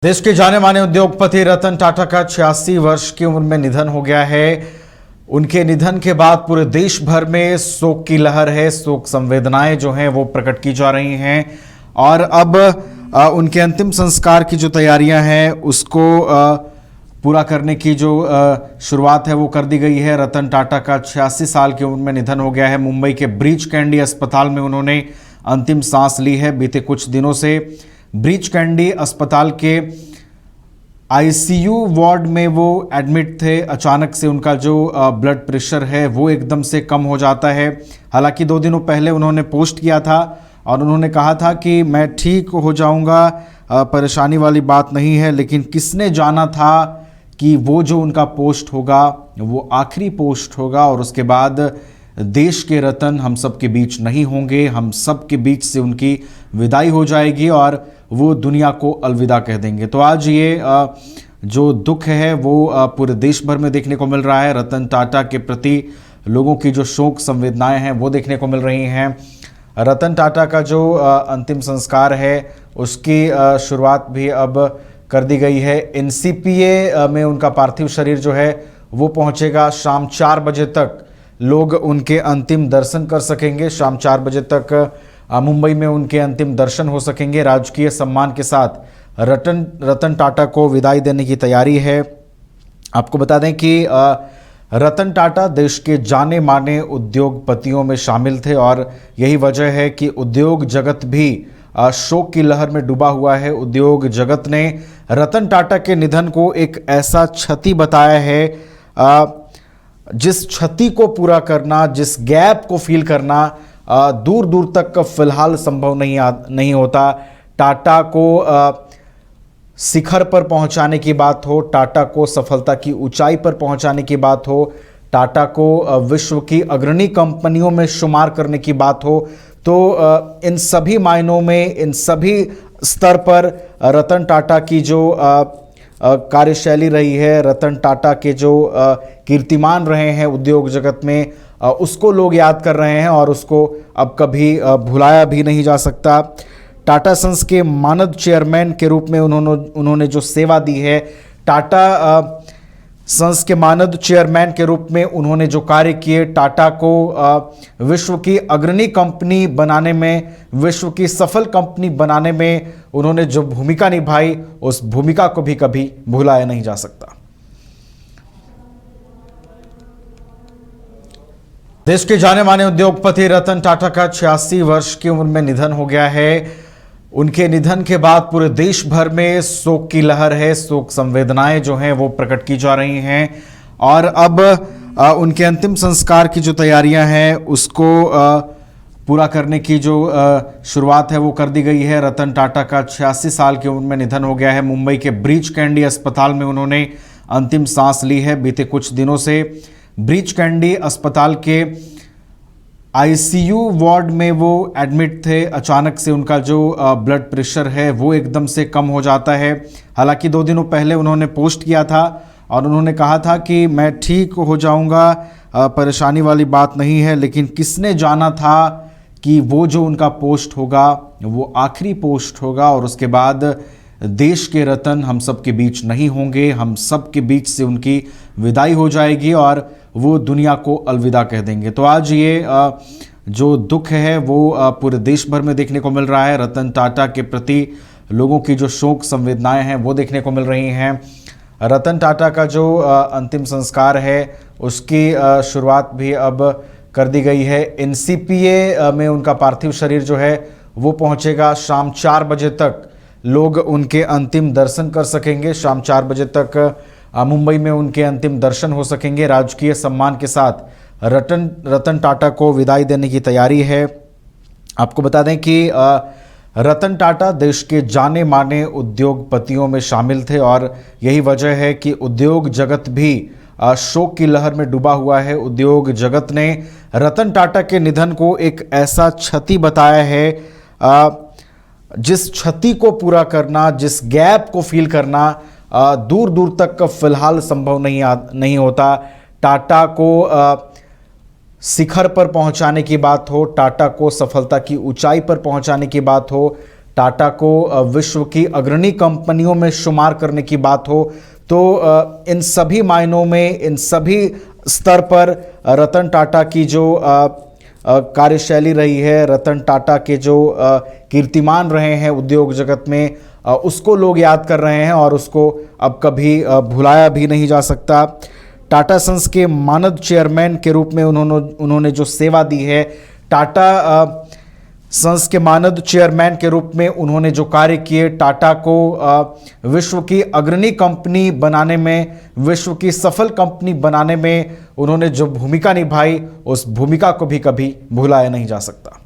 देश के जाने माने उद्योगपति रतन टाटा का 86 वर्ष की उम्र में निधन हो गया है। उनके निधन के बाद पूरे देश भर में शोक की लहर है। शोक संवेदनाएं जो हैं वो प्रकट की जा रही हैं और अब उनके अंतिम संस्कार की जो तैयारियां हैं उसको पूरा करने की जो शुरुआत है वो कर दी गई है। रतन टाटा का 86 साल की उम्र में निधन हो गया है। मुंबई के ब्रीच कैंडी अस्पताल में उन्होंने अंतिम सांस ली है। बीते कुछ दिनों से ब्रीच कैंडी अस्पताल के आईसीयू वार्ड में वो एडमिट थे। अचानक से उनका जो ब्लड प्रेशर है वो एकदम से कम हो जाता है। हालांकि 2 दिनों पहले उन्होंने पोस्ट किया था और उन्होंने कहा था कि मैं ठीक हो जाऊंगा, परेशानी वाली बात नहीं है। लेकिन किसने जाना था कि वो जो उनका पोस्ट होगा वो आखिरी पोस्ट होगा और उसके बाद देश के रतन हम सब के बीच नहीं होंगे। हम सब के बीच से उनकी विदाई हो जाएगी और वो दुनिया को अलविदा कह देंगे। तो आज ये जो दुख है वो पूरे देश भर में देखने को मिल रहा है। रतन टाटा के प्रति लोगों की जो शोक संवेदनाएं हैं वो देखने को मिल रही हैं। रतन टाटा का जो अंतिम संस्कार है उसकी शुरुआत भी अब कर दी गई है। एनसीपीए में उनका पार्थिव शरीर जो है वो पहुंचेगा। शाम 4 बजे तक लोग उनके अंतिम दर्शन कर सकेंगे। शाम 4 बजे तक मुंबई में उनके अंतिम दर्शन हो सकेंगे। राजकीय सम्मान के साथ रतन टाटा को विदाई देने की तैयारी है। आपको बता दें कि रतन टाटा देश के जाने माने उद्योगपतियों में शामिल थे और यही वजह है कि उद्योग जगत भी शोक की लहर में डूबा हुआ है। उद्योग जगत ने रतन टाटा के निधन को एक ऐसा क्षति बताया है जिस क्षति को पूरा करना, जिस गैप को फील करना दूर दूर तक फिलहाल संभव नहीं होता। टाटा को शिखर पर पहुंचाने की बात हो, टाटा को सफलता की ऊंचाई पर पहुंचाने की बात हो, टाटा को विश्व की अग्रणी कंपनियों में शुमार करने की बात हो, तो इन सभी मायनों में, इन सभी स्तर पर रतन टाटा की जो कार्यशैली रही है, रतन टाटा के जो कीर्तिमान रहे हैं उद्योग जगत में, उसको लोग याद कर रहे हैं और उसको अब कभी भुलाया भी नहीं जा सकता। टाटा सन्स के मानद चेयरमैन के रूप में उन्होंने जो सेवा दी है, टाटा सन्स के मानद चेयरमैन के रूप में उन्होंने जो कार्य किए, टाटा को विश्व की अग्रणी कंपनी बनाने में, विश्व की सफल कंपनी बनाने में उन्होंने जो भूमिका निभाई, उस भूमिका को भी कभी भुलाया नहीं जा सकता। देश के जाने माने उद्योगपति रतन टाटा का 86 वर्ष की उम्र में निधन हो गया है। उनके निधन के बाद पूरे देश भर में शोक की लहर है। शोक संवेदनाएं जो हैं वो प्रकट की जा रही हैं और अब उनके अंतिम संस्कार की जो तैयारियां हैं उसको पूरा करने की जो शुरुआत है वो कर दी गई है। रतन टाटा का 86 साल की उम्र में निधन हो गया है। मुंबई के ब्रीच कैंडी अस्पताल में उन्होंने अंतिम सांस ली है। बीते कुछ दिनों से ब्रीच कैंडी अस्पताल के आईसीयू वार्ड में वो एडमिट थे। अचानक से उनका जो ब्लड प्रेशर है वो एकदम से कम हो जाता है। हालांकि 2 दिनों पहले उन्होंने पोस्ट किया था और उन्होंने कहा था कि मैं ठीक हो जाऊंगा, परेशानी वाली बात नहीं है। लेकिन किसने जाना था कि वो जो उनका पोस्ट होगा वो आखिरी पोस्ट होगा और उसके बाद देश के रतन हम सब के बीच नहीं होंगे। हम सब के बीच से उनकी विदाई हो जाएगी और वो दुनिया को अलविदा कह देंगे। तो आज ये जो दुख है वो पूरे देश भर में देखने को मिल रहा है। रतन टाटा के प्रति लोगों की जो शोक संवेदनाएं हैं वो देखने को मिल रही हैं। रतन टाटा का जो अंतिम संस्कार है उसकी शुरुआत भी अब कर दी गई है। एनसीपीए में उनका पार्थिव शरीर जो है वो पहुंचेगा। शाम 4 बजे तक लोग उनके अंतिम दर्शन कर सकेंगे। शाम 4 बजे तक मुंबई में उनके अंतिम दर्शन हो सकेंगे। राजकीय सम्मान के साथ रतन टाटा को विदाई देने की तैयारी है। आपको बता दें कि रतन टाटा देश के जाने माने उद्योगपतियों में शामिल थे और यही वजह है कि उद्योग जगत भी शोक की लहर में डूबा हुआ है। उद्योग जगत ने रतन टाटा के निधन को एक ऐसा क्षति बताया है जिस क्षति को पूरा करना, जिस गैप को फील करना दूर दूर तक फिलहाल संभव नहीं होता। टाटा को शिखर पर पहुंचाने की बात हो, टाटा को सफलता की ऊंचाई पर पहुंचाने की बात हो, टाटा को विश्व की अग्रणी कंपनियों में शुमार करने की बात हो तो इन सभी मायनों में, इन सभी स्तर पर रतन टाटा की जो कार्यशैली रही है, रतन टाटा के जो कीर्तिमान रहे हैं उद्योग जगत में, उसको लोग याद कर रहे हैं और उसको अब कभी भुलाया भी नहीं जा सकता। टाटा सन्स के मानद चेयरमैन के रूप में उन्होंने जो सेवा दी है, टाटा सन्स के मानद चेयरमैन के रूप में उन्होंने जो कार्य किए, टाटा को विश्व की अग्रणी कंपनी बनाने में, विश्व की सफल कंपनी बनाने में उन्होंने जो भूमिका निभाई, उस भूमिका को भी कभी भुलाया नहीं जा सकता।